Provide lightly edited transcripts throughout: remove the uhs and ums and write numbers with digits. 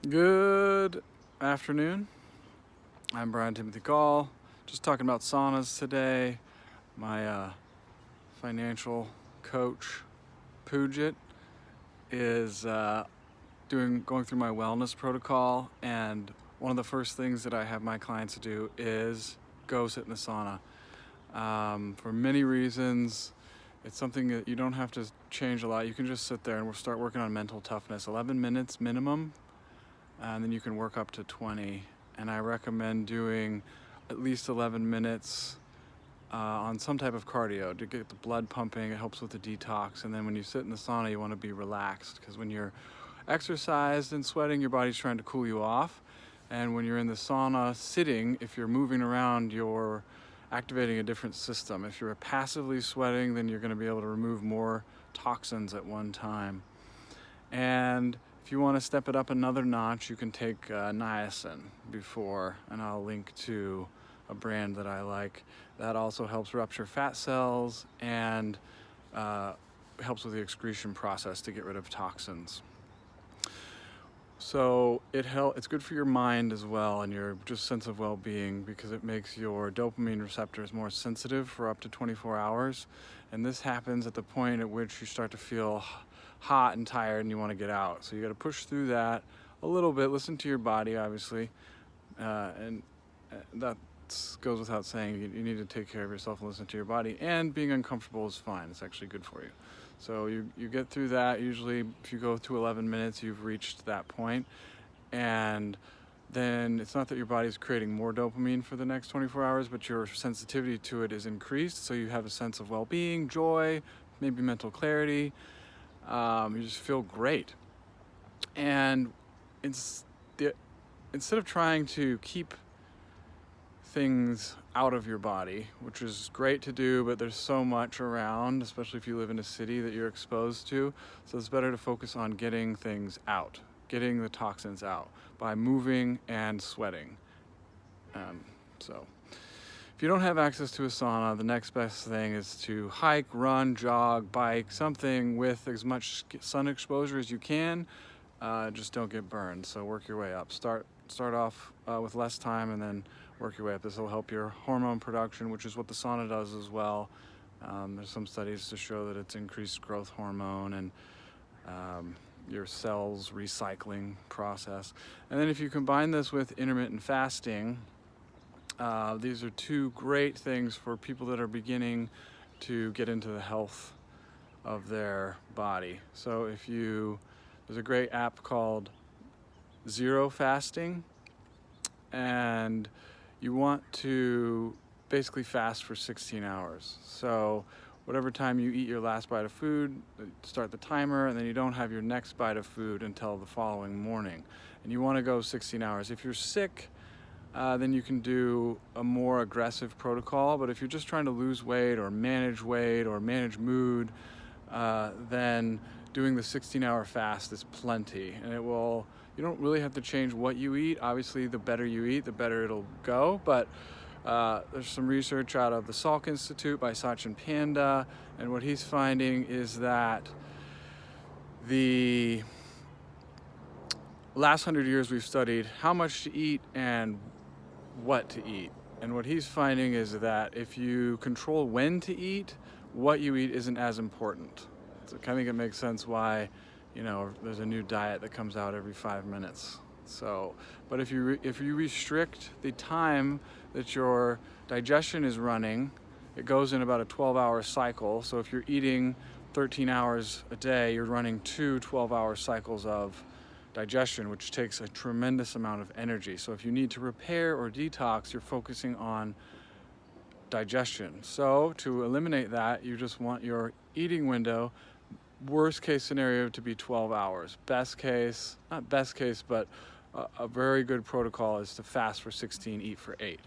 Good afternoon. I'm Brian Timothy Gall. Just talking about saunas today. My financial coach, Puget, is going through my wellness protocol, and one of the first things that I have my clients do is go sit in the sauna. For many reasons, it's something that you don't have to change a lot. You can just sit there and we'll start working on mental toughness. 11 minutes minimum, and then you can work up to 20. And I recommend doing at least 11 minutes on some type of cardio to get the blood pumping. It helps with the detox. And then when you sit in the sauna, you want to be relaxed, because when you're exercised and sweating, your body's trying to cool you off. And when you're in the sauna sitting, if you're moving around, you're activating a different system. If you're passively sweating, then you're going to be able to remove more toxins at one time. And if you want to step it up another notch, you can take niacin before, and I'll link to a brand that I like. That also helps rupture fat cells and helps with the excretion process to get rid of toxins. So it's good for your mind as well, and your just sense of well-being, because it makes your dopamine receptors more sensitive for up to 24 hours. And this happens at the point at which you start to feel hot and tired and you want to get out. So you got to push through that a little bit. Listen to your body, obviously, and that goes without saying. You need to take care of yourself and listen to your body. And being uncomfortable is fine. It's actually good for you. So you get through that. Usually, if you go to 11 minutes, you've reached that point. And then it's not that your body's creating more dopamine for the next 24 hours, but your sensitivity to it is increased. So you have a sense of well-being, joy, maybe mental clarity. You just feel great. And instead of trying to keep things out of your body, which is great to do, but there's so much around, especially if you live in a city, that you're exposed to. So it's better to focus on getting things out, getting the toxins out by moving and sweating. So if you don't have access to a sauna, the next best thing is to hike, run, jog, bike, something with as much sun exposure as you can. Just don't get burned. So work your way up. Start off with less time, and then work your way up. This will help your hormone production, which is what the sauna does as well. There's some studies to show that it's increased growth hormone and your cells recycling process. And then if you combine this with intermittent fasting, these are two great things for people that are beginning to get into the health of their body. So there's a great app called Zero Fasting, and you want to basically fast for 16 hours. So whatever time you eat your last bite of food, start the timer, and then you don't have your next bite of food until the following morning. And you want to go 16 hours. If you're sick, then you can do a more aggressive protocol. But if you're just trying to lose weight or manage mood, then doing the 16-hour fast is plenty. And you don't really have to change what you eat. Obviously, the better you eat, the better it'll go. But there's some research out of the Salk Institute by Sachin Panda, and what he's finding is that the last 100 years we've studied how much to eat and what to eat. And what he's finding is that if you control when to eat, what you eat isn't as important. So I think it makes sense why, there's a new diet that comes out every 5 minutes. So, but if you restrict the time that your digestion is running, it goes in about a 12-hour cycle. So if you're eating 13 hours a day, you're running 2 12-hour cycles of digestion, which takes a tremendous amount of energy. So if you need to repair or detox, you're focusing on digestion. So to eliminate that, you just want your eating window, worst case scenario, to be 12 hours. Best case, not best case, but a very good protocol is to fast for 16, eat for 8.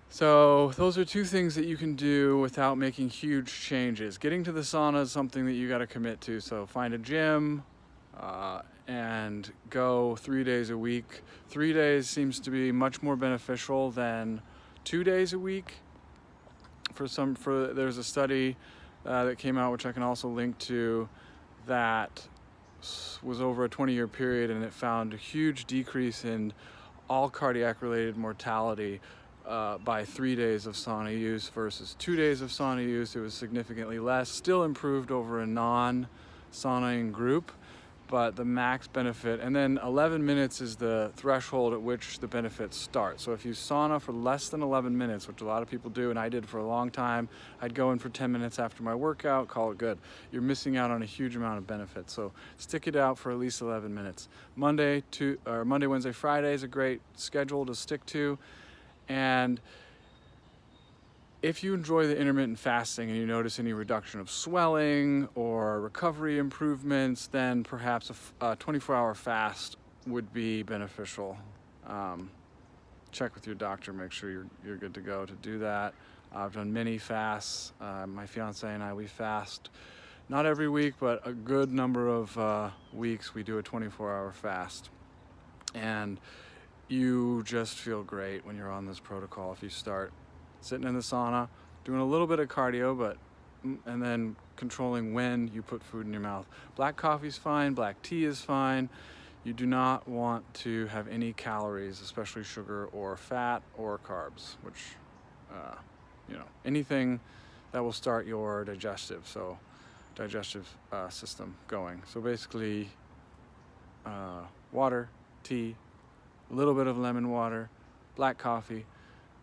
So those are two things that you can do without making huge changes. Getting to the sauna is something that you got to commit to. So find a gym and go 3 days a week. 3 days seems to be much more beneficial than 2 days a week. There's a study that came out, which I can also link to, that was over a 20-year period, and it found a huge decrease in all cardiac-related mortality by 3 days of sauna use versus 2 days of sauna use. It was significantly less, still improved over a non-saunaing group, but the max benefit, and then 11 minutes is the threshold at which the benefits start. So if you sauna for less than 11 minutes, which a lot of people do, and I did for a long time, I'd go in for 10 minutes after my workout, call it good. You're missing out on a huge amount of benefits. So stick it out for at least 11 minutes. Monday, Wednesday, Friday is a great schedule to stick to. And if you enjoy the intermittent fasting and you notice any reduction of swelling or recovery improvements, then perhaps a 24-hour fast would be beneficial. Check with your doctor, make sure you're good to go to do that. I've done many fasts. My fiance and I, we fast not every week, but a good number of weeks we do a 24-hour fast. And you just feel great when you're on this protocol. If you start sitting in the sauna, doing a little bit of cardio, and then controlling when you put food in your mouth. Black coffee's fine, black tea is fine. You do not want to have any calories, especially sugar or fat or carbs, which, anything that will start your digestive system going. So basically, water, tea, a little bit of lemon water, black coffee,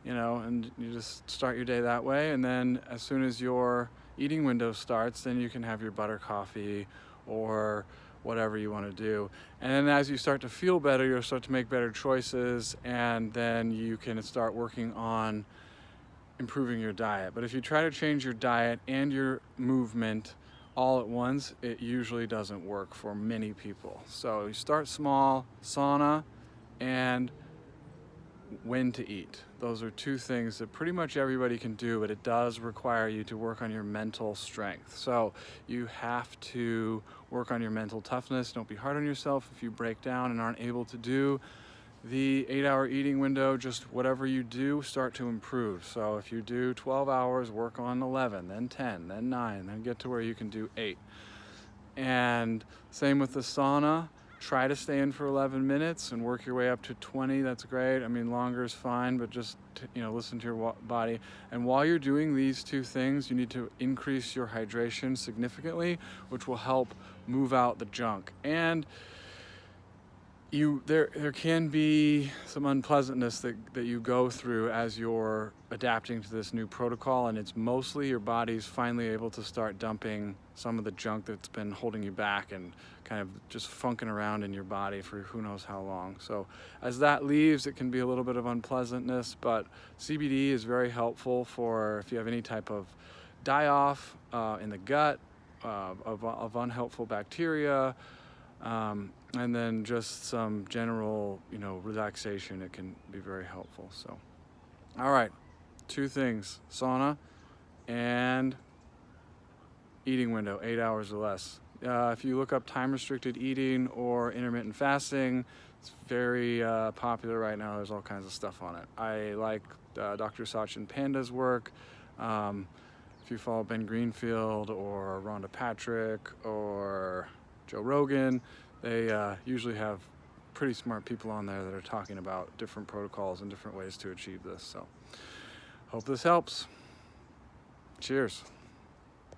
and you just start your day that way. And then as soon as your eating window starts, then you can have your butter coffee or whatever you want to do. And then as you start to feel better, you'll start to make better choices, and then you can start working on improving your diet. But if you try to change your diet and your movement all at once, it usually doesn't work for many people. So you start small, sauna, and when to eat. Those are two things that pretty much everybody can do, but it does require you to work on your mental strength. So you have to work on your mental toughness. Don't be hard on yourself if you break down and aren't able to do the 8-hour eating window. Just whatever you do, start to improve. So if you do 12 hours, work on 11, then 10, then 9, then get to where you can do 8. And same with the sauna. Try to stay in for 11 minutes and work your way up to 20. That's great. I mean, longer is fine, but just, listen to your body. And while you're doing these two things, you need to increase your hydration significantly, which will help move out the junk. And there can be some unpleasantness that you go through as you're adapting to this new protocol, and it's mostly your body's finally able to start dumping some of the junk that's been holding you back and kind of just funking around in your body for who knows how long. So as that leaves, it can be a little bit of unpleasantness, but CBD is very helpful for if you have any type of die-off in the gut of unhelpful bacteria, and then just some general, relaxation. It can be very helpful. So, all right, 2 things: sauna and eating window, 8 hours or less. If you look up time-restricted eating or intermittent fasting, it's very popular right now. There's all kinds of stuff on it. I like Dr. Sachin Panda's work. If you follow Ben Greenfield or Rhonda Patrick or Joe Rogan, they usually have pretty smart people on there that are talking about different protocols and different ways to achieve this. So hope this helps. Cheers.